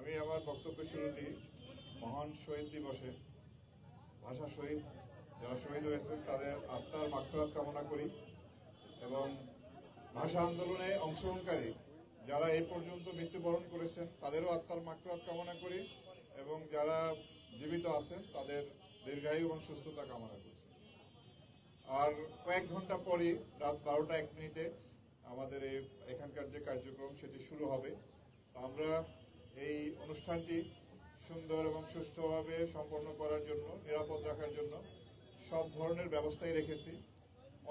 আমি আমার বক্তব্য শুরুতেই মহান শহীদ দিবসে ভাষা শহীদ যারা শহীদ হয়েছেন তাদের আত্মার মাগফিরাত কামনা করি এবং ভাষা আন্দোলনে অংশগ্রহণকারী যারা এই পর্যন্ত মৃত্যুবরণ করেছেন তাদেরও আত্মার মাগফিরাত কামনা করি এবং যারা জীবিত আছেন তাদের দীর্ঘায়ু এবং সুস্থতা কামনা করছি। আর কয়েক ঘন্টা পরই রাত 12টা 1 মিনিটে আমাদের এখানকার যে কার্যক্রম সেটি শুরু হবে। আমরা এই অনুষ্ঠানটি সুন্দর এবং সুষ্ঠুভাবে সম্পন্ন করার জন্য, নিরাপদ রাখার জন্য সব ধরনের ব্যবস্থাই রেখেছি।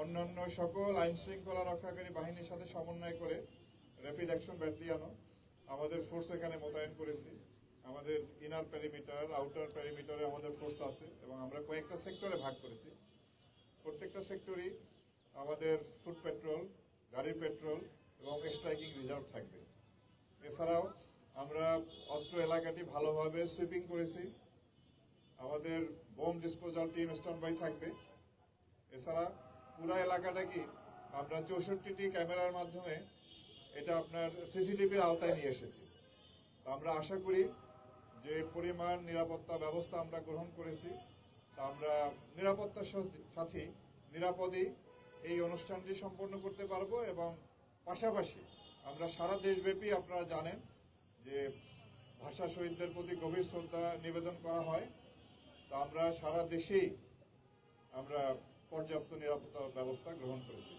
অন্যান্য সকল আইন শৃঙ্খলা রক্ষাকারী বাহিনীর সাথে সমন্বয় করে র্যাপিড অ্যাকশন ব্যাটালিয়নও আমাদের ফোর্স এখানে মোতায়েন করেছি। আমাদের ইনার প্যারিমিটার, আউটার প্যারিমিটারে আমাদের ফোর্স আছে এবং আমরা কয়েকটা সেক্টরে ভাগ করেছি। প্রত্যেকটা সেক্টরই আমাদের ফুট পেট্রোল, গাড়ির পেট্রোল এবং স্ট্রাইকিং রিজার্ভ থাকবে। এছাড়াও আমরা অত্র এলাকাটি ভালোভাবে সুইপিং করেছি। আমাদের bomb disposal team stand by থাকবে। এছাড়া পুরো এলাকাটা কি আমরা 64টি ক্যামেরার মাধ্যমে এটা আপনার সিসিটিভির আওতায় নিয়ে এসেছি। আমরা আশা করি যে পরিমাণ নিরাপত্তা ব্যবস্থা আমরা গ্রহণ করেছি তা আমরা নিরাপত্তার সাথে নিরাপদেই এই অনুষ্ঠানটি সম্পন্ন করতে পারবো এবং পাশাপাশি আমরা সারা দেশব্যাপী আপনারা জানেন যে ভাষা শহীদদের প্রতি গভীর শ্রদ্ধা নিবেদন করা হয়। তা আমরা সারা দেশেই আমরা পর্যাপ্ত নিরাপত্তা ব্যবস্থা গ্রহণ করেছি।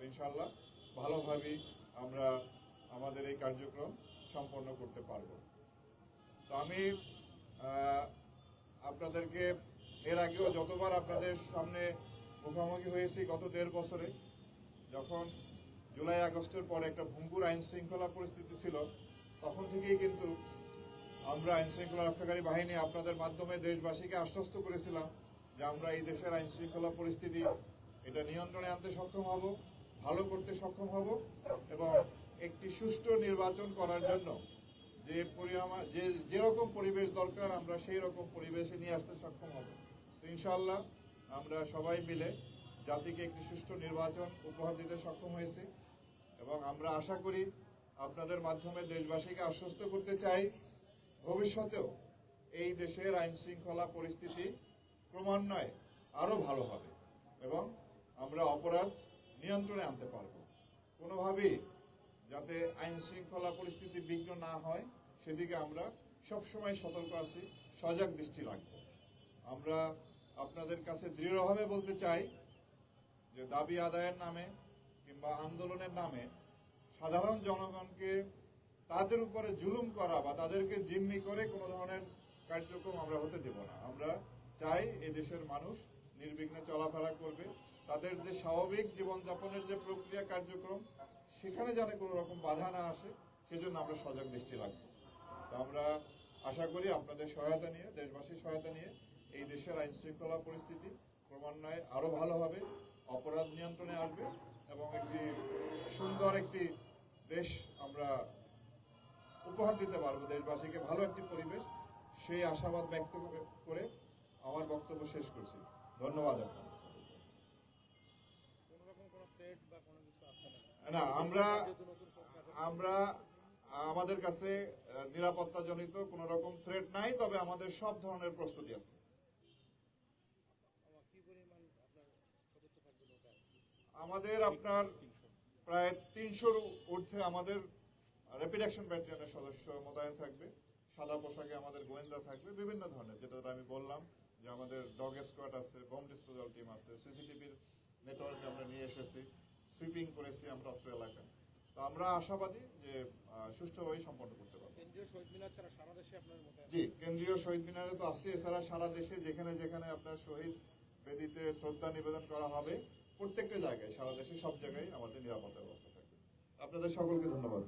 ইনশাআল্লাহ ভালোভাবেই আমরা আমাদের এই কার্যক্রম সম্পন্ন করতে পারব। তো আমি আপনাদেরকে এর আগেও যতবার আপনাদের সামনে মুখোমুখি হয়েছি গত 1.5 বছরে, যখন জুলাই আগস্টের পরে একটা ভঙ্গুর আইন শৃঙ্খলা পরিস্থিতি ছিল, তখন থেকেই কিন্তু আমরা আইন শৃঙ্খলা রক্ষাকারী বাহিনী আপনাদের মাধ্যমে দেশবাসীকে আশ্বস্ত করেছিলাম যে আমরা এই দেশের আইন শৃঙ্খলা পরিস্থিতি এটা নিয়ন্ত্রণে আনতে সক্ষম হব, ভালো করতে সক্ষম হব এবং একটি সুষ্ঠু নির্বাচন করার জন্য যেরকম পরিবেশ দরকার আমরা সেই রকম পরিবেশে নিয়ে আসতে সক্ষম হব। তো ইনশাআল্লাহ আমরা সবাই মিলে জাতিকে একটি সুষ্ঠু নির্বাচন উপহার দিতে সক্ষম হয়েছি এবং আমরা আশা করি আপনাদের মাধ্যমে দেশবাসীকে আশ্বস্ত করতে চাই ভবিষ্যতেও এই দেশের আইন শৃঙ্খলা পরিস্থিতি ক্রমান্বয়ে আরো ভালো হবে এবং আমরা অপরাধ নিয়ন্ত্রণে আনতে পারব। কোনোভাবেই যাতে আইন শৃঙ্খলা পরিস্থিতি বিঘ্ন না হয় সেদিকে আমরা সবসময় সতর্ক আছি, সজাগ দৃষ্টি রাখব। আমরা আপনাদের কাছে দৃঢ়ভাবে বলতে চাই যে দাবি আদায়ের নামে কিংবা আন্দোলনের নামে সাধারণ জনগণকে তাদের উপরে জুলুম করা বা তাদেরকে জিম্মি করে কোনো ধরনের কার্যক্রম আমরা হতে দেব না। আমরা চাই এদেশের মানুষ নির্বিঘ্নে চলাফেরা করবে, তাদের যে স্বাভাবিক জীবনযাপনের যে প্রক্রিয়া কার্যক্রম সেখানে যেন কোনো রকম বাধা না আসে সেজন্য আমরা সজাগ দৃষ্টি রাখব। তো আমরা আশা করি আপনাদের সহায়তা নিয়ে, দেশবাসীর সহায়তা নিয়ে এই দেশের আইন শৃঙ্খলা পরিস্থিতি ক্রমান্বয়ে আরো ভালো হবে, অপরাধ নিয়ন্ত্রণে আসবে এবং একটি সুন্দর একটি দেশ আমরা উপহার দিতে পারবো দেশবাসীকে, ভালো একটি পরিবেশ। সেই আশাবাদ ব্যক্ত করে আমার বক্তব্য শেষ করছি। ধন্যবাদ আপনাদের। না, আমরা আমাদের কাছে নিরাপত্তাজনিত কোন রকম থ্রেট নাই, তবে আমাদের সব ধরনের প্রস্তুতি আছে। আমাদের আপনার প্রায় 300-র ঊর্ধ্বে আমাদের র্যাপিড অ্যাকশন ব্যাটালিয়নের সদস্য মোতায়েন থাকবে। সাদা পোশাকে আমাদের গোয়েন্দা থাকবে বিভিন্ন ধরনের, যেটা আমি বললাম যে আমাদের ডগ স্কোয়াড আছে, বোম ডিসপোজাল টিম আছে, সিসিটিভির নেটওয়ার্কে আমরা নিয়ে এসেছি, সুইপিং করেছি আমরা অত্র এলাকায়। তো আমরা আশাবাদী যে সুষ্ঠুভাবে সম্পন্ন করতে পারবো। কেন্দ্রীয় শহীদ মিনার ছাড়া সারা দেশে আপনার মোতায়েন? জি, কেন্দ্রীয় শহীদ মিনারে তো আছে, এছাড়া সারা দেশে যেখানে যেখানে আপনার শহীদ বেদিতে শ্রদ্ধা নিবেদন করা হবে প্রত্যেকটা জায়গায়, সারা দেশে সব জায়গায় আমাদের নিরাপত্তা ব্যবস্থা থাকবে। আপনাদের সকলকে ধন্যবাদ।